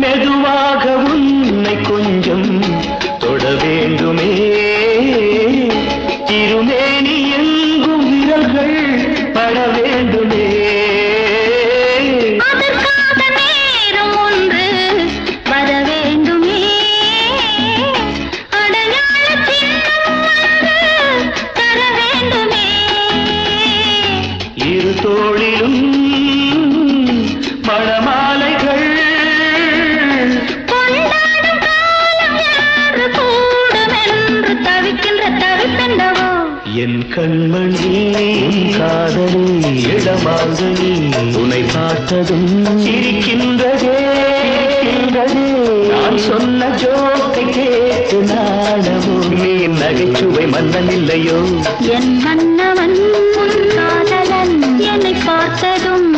மெதுவாக உன்னை கொஞ்சம் தொட வேண்டுமே திருமேனி எங்கும் விரல்கள் பட வேண்டுமே அதற்காக நேரம் ஒன்று வர வேண்டுமே அடையாள சின்னம் ஒன்று தர வேண்டுமே இரு தோளிலும் மணமாலைகள் கொண்டாடும் காலம் யாரு கூடும் என்று தவிக்கின்ற தவிப்பெண்டவோ என் கண்மணி காதலி இடமாங்கனி உன்னை பார்த்ததும் சிரிக்கின்றதே நான் சொன்ன ஜோக்கை கேட்டு நாடவோ நீ நகைச்சுவை மன்னன் இல்லையோ என் மன்னவன் காதலன் என்னை பார்த்ததும்